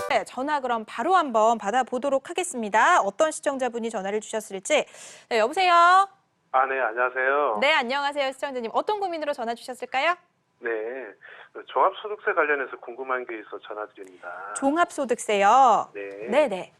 네, 전화 그럼 바로 한번 받아보도록 하겠습니다. 어떤 시청자분이 전화를 주셨을지. 네, 여보세요? 네, 안녕하세요. 네, 안녕하세요, 시청자님. 어떤 고민으로 전화 주셨을까요? 네, 종합소득세 관련해서 궁금한 게 있어 전화드립니다. 종합소득세요. 네. 네네.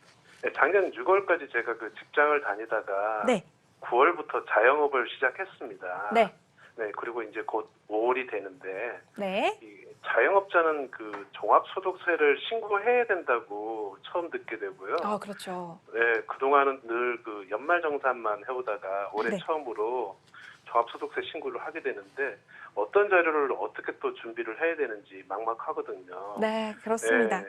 네, 작년 6월까지 제가 그 직장을 다니다가 네. 9월부터 자영업을 시작했습니다. 네. 네, 그리고 이제 곧 5월이 되는데 네. 이 자영업자는 그 종합소득세를 신고해야 된다고 처음 듣게 되고요. 그렇죠. 네, 그동안은 늘 그 연말정산만 해오다가 올해 네. 처음으로 종합소득세 신고를 하게 되는데 어떤 자료를 어떻게 또 준비를 해야 되는지 막막하거든요. 네, 그렇습니다. 네,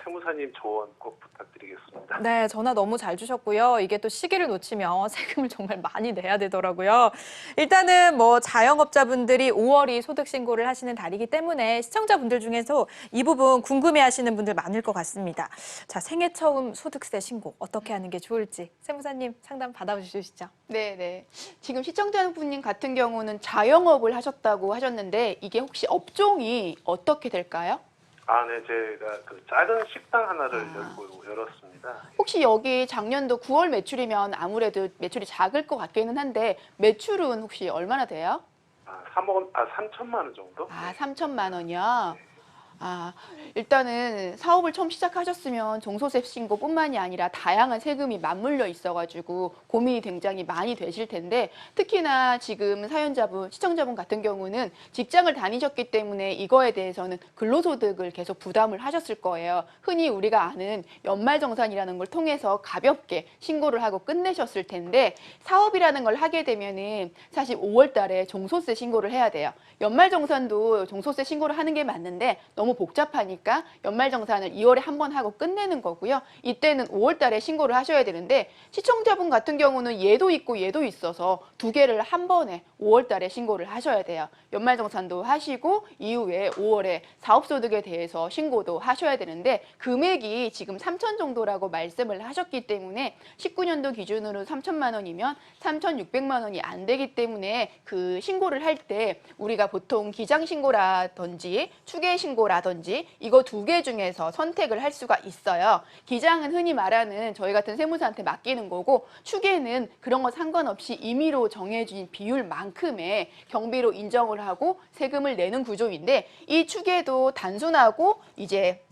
세무사님 조언 꼭 부탁드리겠습니다. 네, 전화 너무 잘 주셨고요. 이게 또 시기를 놓치면 세금을 정말 많이 내야 되더라고요. 일단은 뭐 자영업자분들이 5월이 소득신고를 하시는 달이기 때문에 시청자분들 중에서 이 부분 궁금해하시는 분들 많을 것 같습니다. 자, 생애 처음 소득세 신고 어떻게 하는 게 좋을지 세무사님 상담 받아주시죠. 네네. 지금 시청자분님 같은 경우는 자영업을 하셨다고 하셨는데 이게 혹시 업종이 어떻게 될까요? 네, 제가 그 작은 식당 하나를 열었습니다. 혹시 여기 작년도 9월 매출이면 아무래도 매출이 작을 것 같기는 한데 매출은 혹시 얼마나 돼요? 3천만 원 정도? 3천만 원이요? 일단은 사업을 처음 시작하셨으면 종소세 신고뿐만이 아니라 다양한 세금이 맞물려 있어가지고 고민이 굉장히 많이 되실 텐데 특히나 지금 사연자분, 시청자분 같은 경우는 직장을 다니셨기 때문에 이거에 대해서는 근로소득을 계속 부담을 하셨을 거예요. 흔히 우리가 아는 연말정산이라는 걸 통해서 가볍게 신고를 하고 끝내셨을 텐데 사업이라는 걸 하게 되면은 사실 5월 달에 종소세 신고를 해야 돼요. 연말정산도 종소세 신고를 하는 게 맞는데 너무 복잡하니까 연말정산을 2월에 한 번 하고 끝내는 거고요. 이때는 5월 달에 신고를 하셔야 되는데 시청자분 같은 경우는 얘도 있고 얘도 있어서 두 개를 한 번에 5월 달에 신고를 하셔야 돼요. 연말정산도 하시고 이후에 5월에 사업소득에 대해서 신고도 하셔야 되는데 금액이 지금 3천 정도라고 말씀을 하셨기 때문에 19년도 기준으로 3천만 원이면 3,600만 원이 안 되기 때문에 그 신고를 할 때 우리가 보통 기장신고라든지 추계신고라든지 이거 두 개 중에서 선택을 할 수가 있어요. 기장은 흔히 말하는 저희 같은 세무사한테 맡기는 거고 추계는 그런 거 상관없이 임의로 정해진 비율만큼의 경비로 인정을 하고 세금을 내는 구조인데 이 추계도 단순하고 이제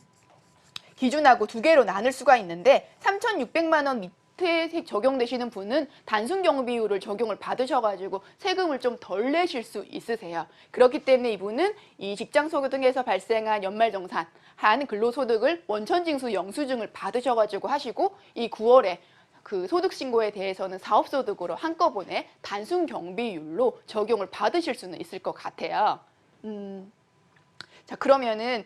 기준하고 두 개로 나눌 수가 있는데 3,600만 원 밑에 적용되시는 분은 단순 경비율을 적용을 받으셔가지고 세금을 좀 덜 내실 수 있으세요. 그렇기 때문에 이분은 이 직장소득에서 발생한 연말정산 한 근로소득을 원천징수 영수증을 받으셔가지고 하시고 이 9월에 그 소득신고에 대해서는 사업소득으로 한꺼번에 단순 경비율로 적용을 받으실 수는 있을 것 같아요. 자, 그러면은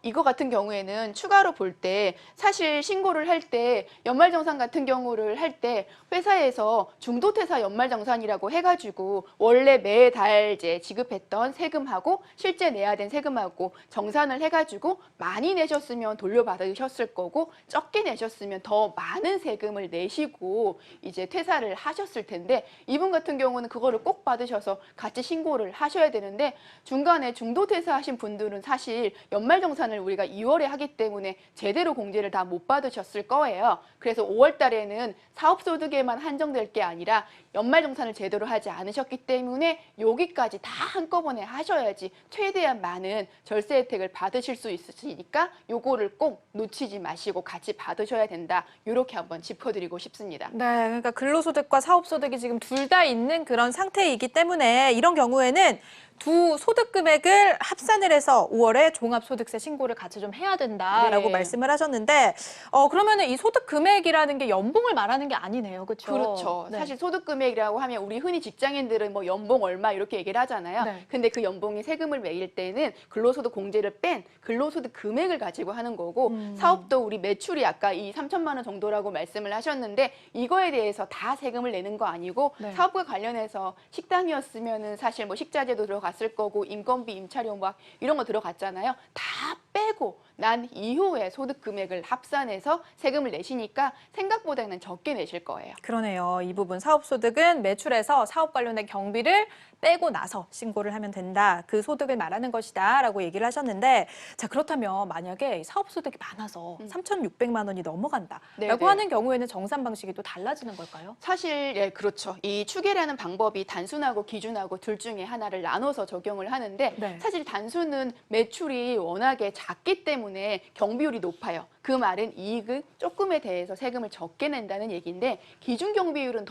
이거 같은 경우에는 추가로 볼 때 사실 신고를 할 때 연말정산 같은 경우를 할 때 회사에서 중도퇴사 연말정산이라고 해가지고 원래 매달 이제 지급했던 세금하고 실제 내야 된 세금하고 정산을 해가지고 많이 내셨으면 돌려받으셨을 거고 적게 내셨으면 더 많은 세금을 내시고 이제 퇴사를 하셨을 텐데 이분 같은 경우는 그거를 꼭 받으셔서 같이 신고를 하셔야 되는데 중간에 중도퇴사 하신 분들은 사실 연말정산을 우리가 2월에 하기 때문에 제대로 공제를 다 못 받으셨을 거예요. 그래서 5월 달에는 사업소득에만 한정될 게 아니라 연말정산을 제대로 하지 않으셨기 때문에 여기까지 다 한꺼번에 하셔야지 최대한 많은 절세 혜택을 받으실 수 있으시니까 요거를 꼭 놓치지 마시고 같이 받으셔야 된다. 이렇게 한번 짚어드리고 싶습니다. 네, 그러니까 근로소득과 사업소득이 지금 둘 다 있는 그런 상태이기 때문에 이런 경우에는 두 소득 금액을 합산을 해서 5월에 종합소득세 신고를 같이 좀 해야 된다라고 네. 말씀을 하셨는데 그러면은 이 소득 금액이라는 게 연봉을 말하는 게 아니네요, 그렇죠? 그렇죠. 네. 사실 소득 금액이라고 하면 우리 흔히 직장인들은 뭐 연봉 얼마 이렇게 얘기를 하잖아요. 네. 근데 그 연봉이 세금을 매길 때는 근로소득 공제를 뺀 근로소득 금액을 가지고 하는 거고 사업도 우리 매출이 아까 이 3천만 원 정도라고 말씀을 하셨는데 이거에 대해서 다 세금을 내는 거 아니고 네. 사업과 관련해서 식당이었으면은 사실 뭐 식자재도 들어갔을 거고 인건비, 임차료 막 이런 거 들어갔잖아요. 다 빼고 난 이후에 소득 금액을 합산해서 세금을 내시니까 생각보다는 적게 내실 거예요. 그러네요. 이 부분 사업소득은 매출에서 사업 관련된 경비를 빼고 나서 신고를 하면 된다. 그 소득을 말하는 것이다 라고 얘기를 하셨는데 자 그렇다면 만약에 사업소득이 많아서 3,600만 원이 넘어간다 네네. 라고 하는 경우에는 정산 방식이 또 달라지는 걸까요? 사실 예, 그렇죠. 이 추계라는 방법이 단순하고 기준하고 둘 중에 하나를 나눠서 적용을 하는데 네. 사실 단순은 매출이 워낙에 작기 때문에 경비율이 높아요. 그 말은 이익은 조금에 대해서 세금을 적게 낸다는 얘기인데 기준 경비율은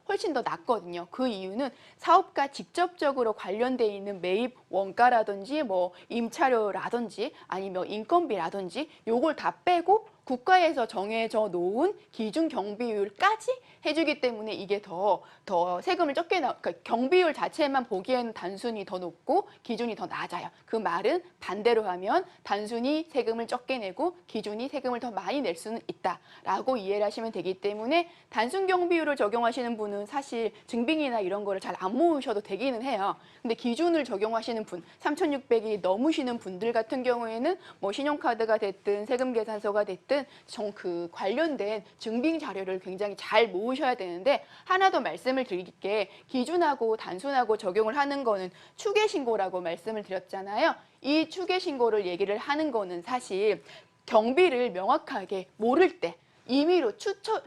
훨씬 더 낮거든요. 그 이유는 사업과 직접적으로 관련돼 있는 매입 원가라든지 뭐 임차료라든지 아니면 인건비라든지 요걸 다 빼고 국가에서 정해져 놓은 기준 경비율까지 해주기 때문에 이게 더 세금을 적게 그러니까 경비율 자체만 보기에는 단순히 더 높고 기준이 더 낮아요. 그 말은 반대로 하면 단순히 세금을 적게 내고 기준이 세금을 더 많이 낼 수는 있다라고 이해를 하시면 되기 때문에 단순 경비율을 적용하시는 분은 사실 증빙이나 이런 거를 잘 안 모으셔도 되기는 해요. 근데 기준을 적용하시는 분, 3,600이 넘으시는 분들 같은 경우에는 뭐 신용카드가 됐든 세금 계산서가 됐든 그 관련된 증빙 자료를 굉장히 잘 모으셔야 되는데 하나 더 말씀을 드릴게 기준하고 단순하고 적용을 하는 거는 추계 신고라고 말씀을 드렸잖아요. 이 추계 신고를 얘기를 하는 거는 사실 경비를 명확하게 모를 때 임의로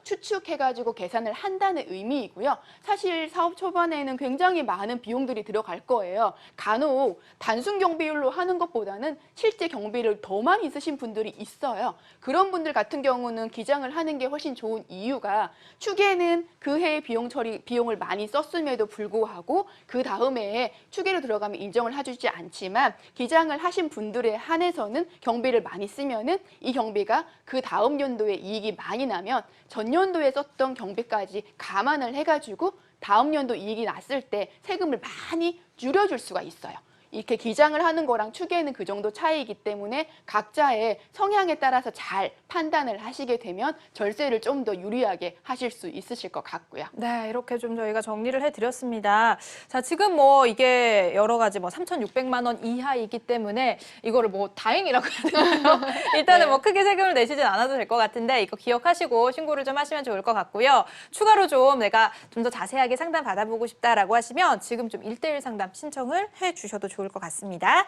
추측해가지고 계산을 한다는 의미이고요. 사실 사업 초반에는 굉장히 많은 비용들이 들어갈 거예요. 간혹 단순 경비율로 하는 것보다는 실제 경비를 더 많이 쓰신 분들이 있어요. 그런 분들 같은 경우는 기장을 하는 게 훨씬 좋은 이유가 추계는 그 해의 비용을 많이 썼음에도 불구하고 그 다음에 추계로 들어가면 인정을 해주지 않지만 기장을 하신 분들에 한해서는 경비를 많이 쓰면은 이 경비가 그 다음 연도에 이익이 많이 나면 전년도에 썼던 경비까지 감안을 해가지고 다음 연도 이익이 났을 때 세금을 많이 줄여줄 수가 있어요. 이렇게 기장을 하는 거랑 추계는 그 정도 차이이기 때문에 각자의 성향에 따라서 잘 판단을 하시게 되면 절세를 좀 더 유리하게 하실 수 있으실 것 같고요. 네, 이렇게 좀 저희가 정리를 해드렸습니다. 자, 지금 뭐 이게 여러 가지 뭐 3,600만 원 이하이기 때문에 이거를 뭐 다행이라고 해야 되나요? 일단은 네. 뭐 크게 세금을 내시진 않아도 될 것 같은데 이거 기억하시고 신고를 좀 하시면 좋을 것 같고요. 추가로 좀 내가 좀 더 자세하게 상담 받아보고 싶다라고 하시면 지금 좀 1:1 상담 신청을 해주셔도 좋을 것 같습니다.